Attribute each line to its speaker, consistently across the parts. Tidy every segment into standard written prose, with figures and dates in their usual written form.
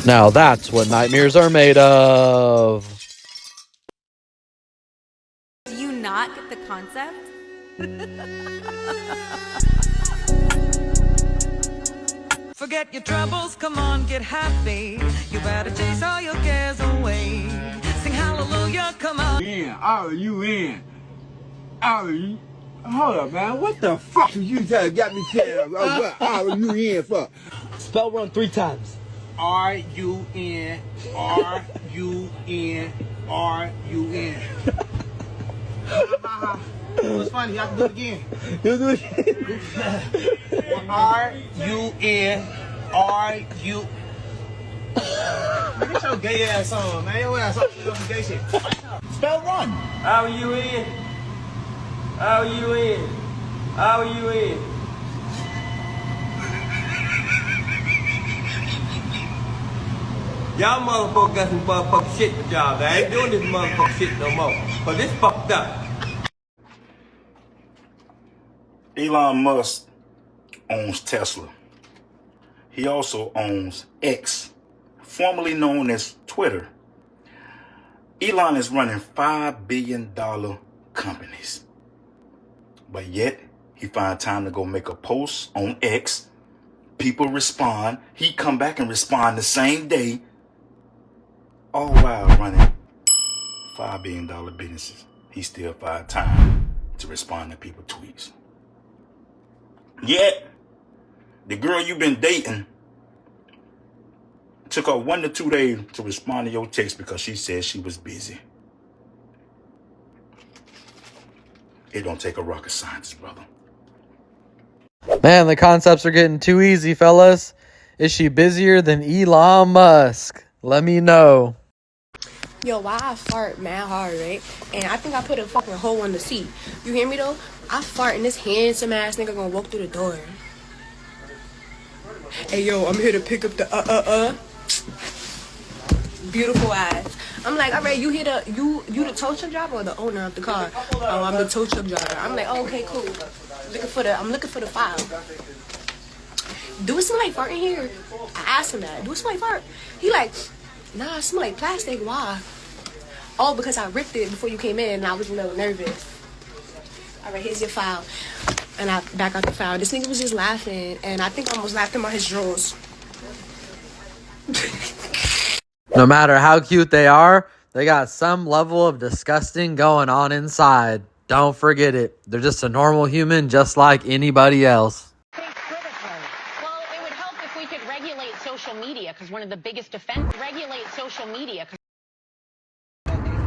Speaker 1: Now that's what nightmares are made of.
Speaker 2: Do you not get the concept?
Speaker 3: Forget your troubles, come on, get happy. You better chase all your cares away. Sing hallelujah, come on.
Speaker 4: In, are you in? Are you? Hold up, man. What the fuck you got me saying? What are you in for?
Speaker 5: Spell run 3 times.
Speaker 4: R-U-N, R-U-N, R-U-N. What's funny? I can do it again.
Speaker 5: You do it.
Speaker 4: R-U-N, R-U. Get your gay ass on, man. Your ass on some gay shit.
Speaker 5: Spell run.
Speaker 6: R-U-N. R-U-N. R-U-N. Y'all motherfuckers got some motherfucking shit for y'all. I ain't doing this motherfucking shit no more. But this fucked up.
Speaker 7: Elon Musk owns Tesla. He also owns X, formerly known as Twitter. Elon is running $5 billion companies. But yet, he finds time to go make a post on X. People respond. He come back and respond the same day. All while running $5 billion businesses. He still finds time to respond to people's tweets. Yet, the girl you've been dating took her 1 to 2 days to respond to your text because she said she was busy. It don't take a rocket scientist, brother.
Speaker 1: Man, the concepts are getting too easy, fellas. Is she busier than Elon Musk? Let me know.
Speaker 8: Yo, why I fart mad hard, right? And I think I put a fucking hole in the seat. You hear me though? I fart and this handsome ass nigga gonna walk through the door. Hey yo, I'm here to pick up the beautiful ass. I'm like, alright, you here to you the tow truck driver or the owner of the car? Oh, I'm the tow truck driver. I'm like, oh, okay, cool. I'm looking for the file. Do it smell like fart in here? I asked him that. Do it smell like fart? He like, nah, it smell like plastic. Why? Oh, because I ripped it before you came in and I was a little nervous. Alright, here's your file. And I back out the file. This nigga was just laughing and I think I almost laughed him out his drawers.
Speaker 1: No matter how cute they are, they got some level of disgusting going on inside. Don't forget it. They're just a normal human just like anybody else.
Speaker 9: Well, it would help if we could regulate social media, because one of the biggest offenses, regulate social media.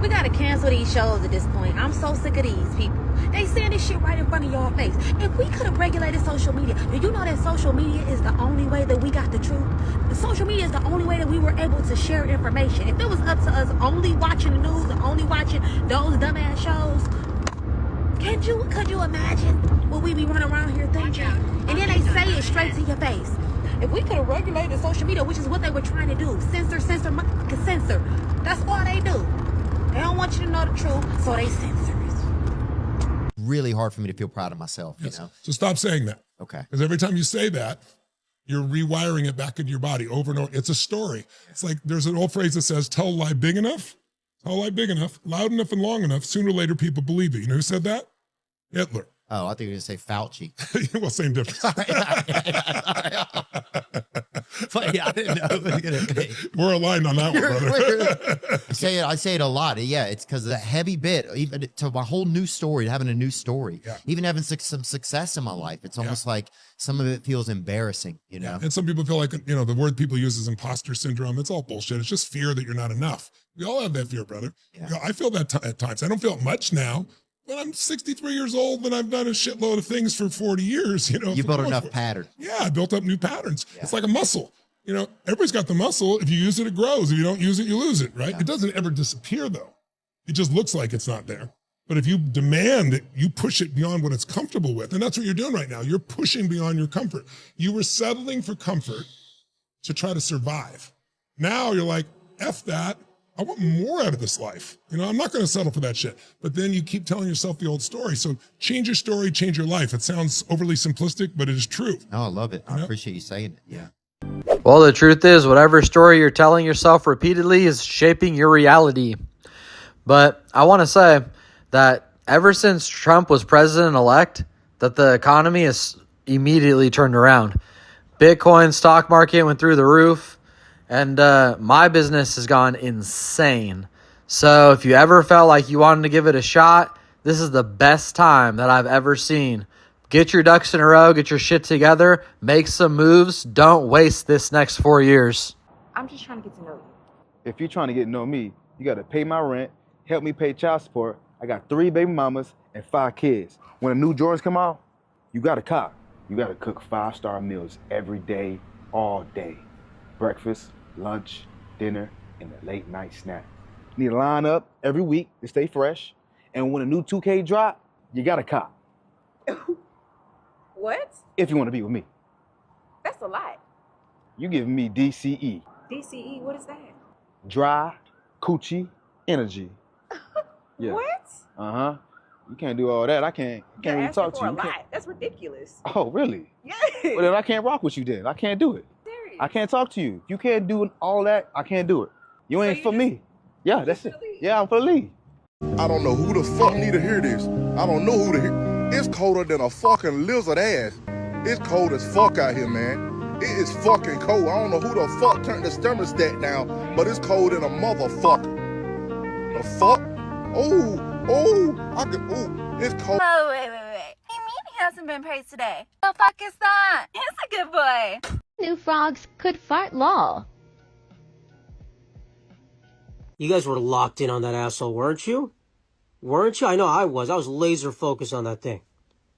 Speaker 10: We gotta cancel these shows at this point. I'm so sick of these people. They saying this shit right in front of y'all face. If we could have regulated social media, do you know that social media is the only way that we got the truth? The social media is the only way that we were able to share information. If it was up to us only watching the news and only watching those dumbass shows, could you imagine what we be running around here thinking? And then they say it straight to your face. If we could have regulated social media, which is what they were trying to do, censor. That's all they do. They don't want you to know the truth, so they censor it.
Speaker 11: Really hard for me to feel proud of myself, you know?
Speaker 12: So stop saying that.
Speaker 11: Okay.
Speaker 12: Because every time you say that, you're rewiring it back into your body over and over. It's a story. It's like there's an old phrase that says, tell a lie big enough, loud enough and long enough, sooner or later people believe it. You know who said that? Hitler.
Speaker 11: Oh, I think you were going to say Fauci.
Speaker 12: Well, same difference.
Speaker 11: But yeah, I didn't know it was going to be.
Speaker 12: We're aligned on that one, brother.
Speaker 11: I say it a lot. Yeah, it's because the heavy bit, even to my whole new story, having a new story, even having some success in my life, it's almost like some of it feels embarrassing, you know?
Speaker 12: And some people feel like, you know, the word people use is imposter syndrome. It's all bullshit. It's just fear that you're not enough. We all have that fear, brother. You know, I feel that at times. I don't feel it much now. But I'm 63 years old and I've done a shitload of things for 40 years, you know.
Speaker 11: You built enough pattern.
Speaker 12: Yeah, I built up new patterns. Yeah. It's like a muscle. You know, everybody's got the muscle. If you use it, it grows. If you don't use it, you lose it, right? Yeah. It doesn't ever disappear though. It just looks like it's not there. But if you demand it, you push it beyond what it's comfortable with. And that's what you're doing right now. You're pushing beyond your comfort. You were settling for comfort to try to survive. Now you're like, F that. I want more out of this life. You know, I'm not going to settle for that shit. But then you keep telling yourself the old story. So change your story, change your life. It sounds overly simplistic, but it is true.
Speaker 11: Oh, I love it. I appreciate you saying it. Yeah.
Speaker 1: Well, the truth is, whatever story you're telling yourself repeatedly is shaping your reality. But I want to say that ever since Trump was president-elect, that the economy has immediately turned around. Bitcoin stock market went through the roof, and my business has gone insane. So if you ever felt like you wanted to give it a shot, this is the best time that I've ever seen. Get your ducks in a row, get your shit together, make some moves. Don't waste this next 4 years.
Speaker 13: I'm just trying to get to know you.
Speaker 14: If you're trying to get to know me, you got to pay my rent, help me pay child support. I got 3 baby mamas and 5 kids. When the new Jordans come out, you got to cop. You got to cook 5-star meals every day, all day. Breakfast, lunch, dinner, and a late night snack. You need to line up every week to stay fresh. And when a new 2K drop, you got to cop.
Speaker 13: What?
Speaker 14: If you want to be with me.
Speaker 13: That's a lot.
Speaker 14: You giving me DCE.
Speaker 13: DCE, what is that?
Speaker 14: Dry, coochie, energy. Yeah.
Speaker 13: What?
Speaker 14: Uh-huh. You can't do all that. I can't
Speaker 13: You're
Speaker 14: really
Speaker 13: asking
Speaker 14: talk to
Speaker 13: for
Speaker 14: you.
Speaker 13: a
Speaker 14: You can't-
Speaker 13: lot. That's ridiculous.
Speaker 14: Oh, really?
Speaker 13: Yes.
Speaker 14: Well, then I can't rock with you then. I can't do it.
Speaker 13: Serious.
Speaker 14: I can't talk to you. You can't do all that. I can't do it. You ain't for me. Yeah, that's it. Yeah, I'm for the lead.
Speaker 15: I don't know who the fuck need to hear this. I don't know who to hear. It's colder than a fucking lizard ass. It's cold as fuck out here, man. It is fucking cold. I don't know who the fuck turned the thermostat down, but it's cold than a motherfucker. The fuck? It's cold.
Speaker 16: Oh, wait. You mean he hasn't been praised today? The fuck is that? He's a good boy.
Speaker 17: New frogs could fart law.
Speaker 18: You guys were locked in on that asshole, weren't you? Weren't you? I know I was. I was laser focused on that thing.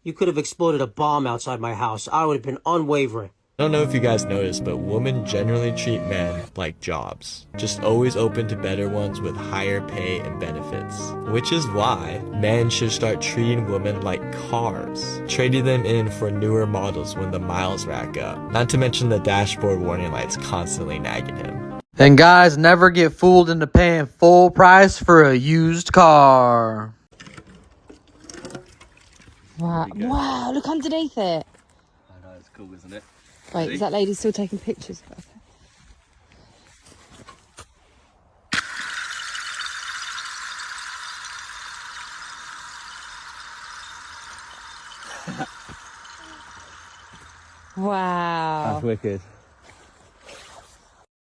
Speaker 18: You could have exploded a bomb outside my house. I would have been unwavering.
Speaker 19: I don't know if you guys noticed, but women generally treat men like jobs. Just always open to better ones with higher pay and benefits. Which is why men should start treating women like cars. Trading them in for newer models when the miles rack up. Not to mention the dashboard warning lights constantly nagging him.
Speaker 1: And guys, never get fooled into paying full price for a used car.
Speaker 20: Wow, look underneath it.
Speaker 21: I know, it's cool, isn't it?
Speaker 20: Wait, is that lady still taking pictures? Okay. Wow.
Speaker 21: That's wicked.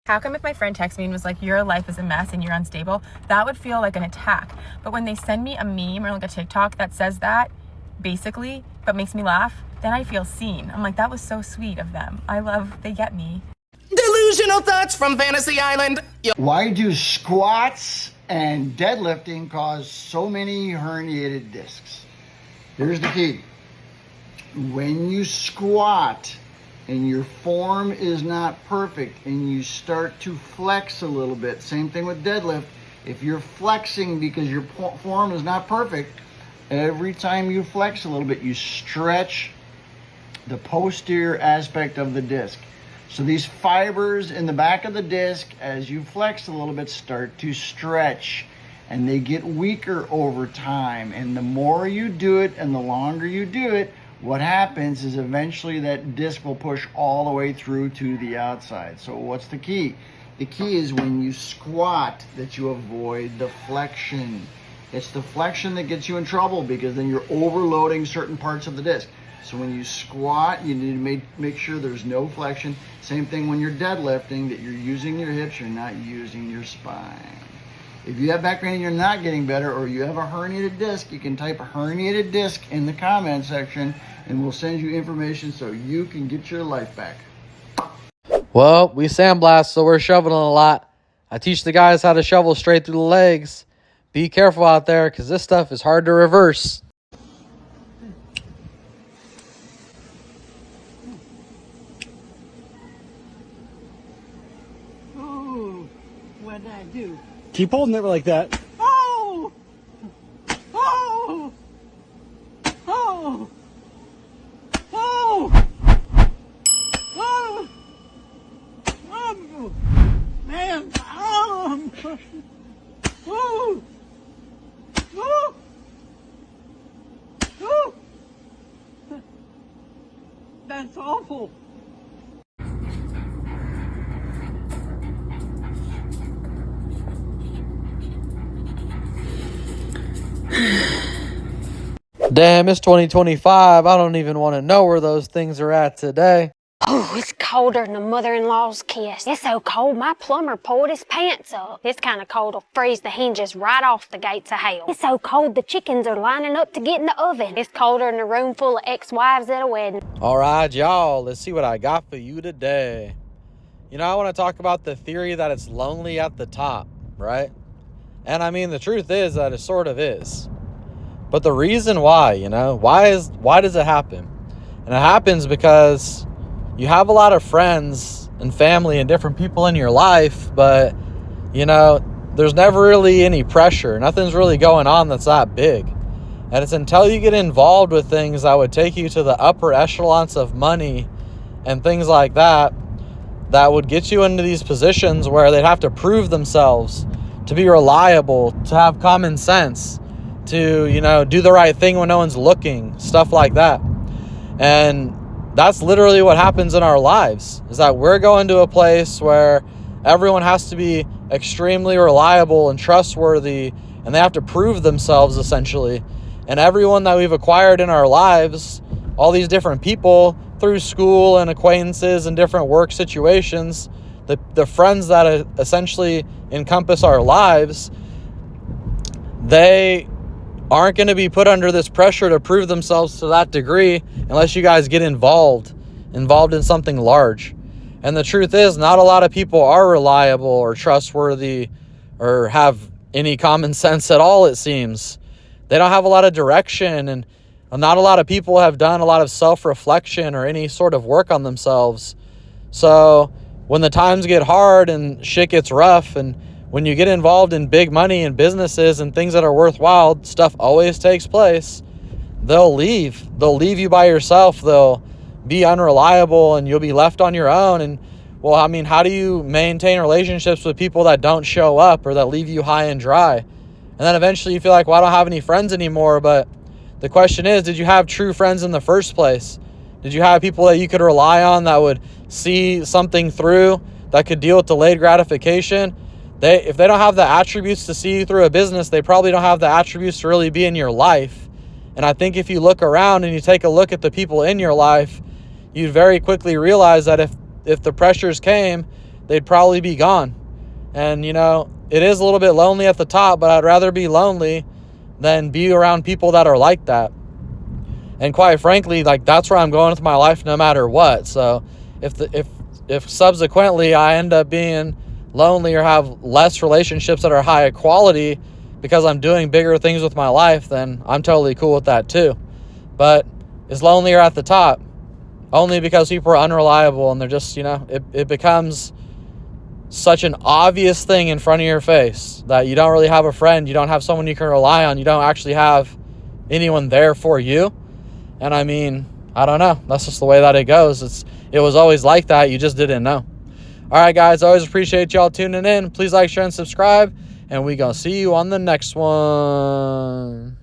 Speaker 13: How come if my friend texts me and was like, your life is a mess and you're unstable, that would feel like an attack. But when they send me a meme or like a TikTok that says that, basically, but makes me laugh, then I feel seen. I'm like, that was so sweet of them. They get me.
Speaker 22: Delusional thoughts from Fantasy Island.
Speaker 23: Why do squats and deadlifting cause so many herniated discs? Here's the key. When you squat and your form is not perfect and you start to flex a little bit, same thing with deadlift. If you're flexing because your form is not perfect, every time you flex a little bit, you stretch the posterior aspect of the disc. So these fibers in the back of the disc, as you flex a little bit, start to stretch and they get weaker over time. And the more you do it and the longer you do it, what happens is eventually that disc will push all the way through to the outside. So what's the key? The key is when you squat that you avoid the flexion. It's the flexion that gets you in trouble because then you're overloading certain parts of the disc. So when you squat, you need to make sure there's no flexion. Same thing when you're deadlifting, that you're using your hips, you're not using your spine. If you have back pain and you're not getting better, or you have a herniated disc, you can type herniated disc in the comment section and we'll send you information so you can get your life back.
Speaker 1: Well, we sandblast, so we're shoveling a lot. I teach the guys how to shovel straight through the legs. Be careful out there, because this stuff is hard to reverse.
Speaker 24: Oh, what did I do?
Speaker 5: Keep holding it like that.
Speaker 24: Oh! Oh! Oh! Oh! Oh! Oh! Man! Oh! Oh! Oh! Oh! That's awful.
Speaker 1: Damn, it's 2025. I don't even want to know where those things are at today.
Speaker 2: Oh, it's colder than a mother-in-law's kiss. It's so cold, my plumber pulled his pants up. It's kind of cold to freeze the hinges right off the gates of hell. It's so cold the chickens are lining up to get in the oven. It's colder than a room full of ex-wives at a wedding.
Speaker 1: All right, y'all, let's see what I got for you today. You know, I want to talk about the theory that it's lonely at the top, right? And I mean, the truth is that it sort of is. But the reason why, you know, why does it happen? And it happens because you have a lot of friends and family and different people in your life, but, you know, there's never really any pressure. Nothing's really going on that's that big. And it's until you get involved with things that would take you to the upper echelons of money and things like that, that would get you into these positions where they'd have to prove themselves to be reliable, to have common sense, to, you know, do the right thing when no one's looking, stuff like that. And that's literally what happens in our lives, is that we're going to a place where everyone has to be extremely reliable and trustworthy, and they have to prove themselves, essentially. And everyone that we've acquired in our lives, all these different people through school and acquaintances and different work situations, the friends that essentially encompass our lives, they aren't going to be put under this pressure to prove themselves to that degree unless you guys get involved in something large. And the truth is, not a lot of people are reliable or trustworthy or have any common sense at all, it seems. They don't have a lot of direction, and not a lot of people have done a lot of self-reflection or any sort of work on themselves. So when the times get hard and shit gets rough, and when you get involved in big money and businesses and things that are worthwhile, stuff always takes place. They'll leave you by yourself. They'll be unreliable and you'll be left on your own. And well, I mean, how do you maintain relationships with people that don't show up or that leave you high and dry? And then eventually you feel like, well, I don't have any friends anymore. But the question is, did you have true friends in the first place? Did you have people that you could rely on that would see something through, that could deal with delayed gratification? If they don't have the attributes to see you through a business, they probably don't have the attributes to really be in your life. And I think if you look around and you take a look at the people in your life, you'd very quickly realize that if the pressures came, they'd probably be gone. And, you know, it is a little bit lonely at the top, but I'd rather be lonely than be around people that are like that. And quite frankly, like, that's where I'm going with my life no matter what. So if subsequently I end up being lonely or have less relationships that are high quality because I'm doing bigger things with my life, then I'm totally cool with that too. But is lonelier at the top only because people are unreliable and they're just, you know, it becomes such an obvious thing in front of your face that you don't really have a friend, you don't have someone you can rely on, you don't actually have anyone there for you. And I mean, I don't know, that's just the way that it goes. It was always like that, you just didn't know. All right, guys, I always appreciate y'all tuning in. Please like, share, and subscribe, and we gonna see you on the next one.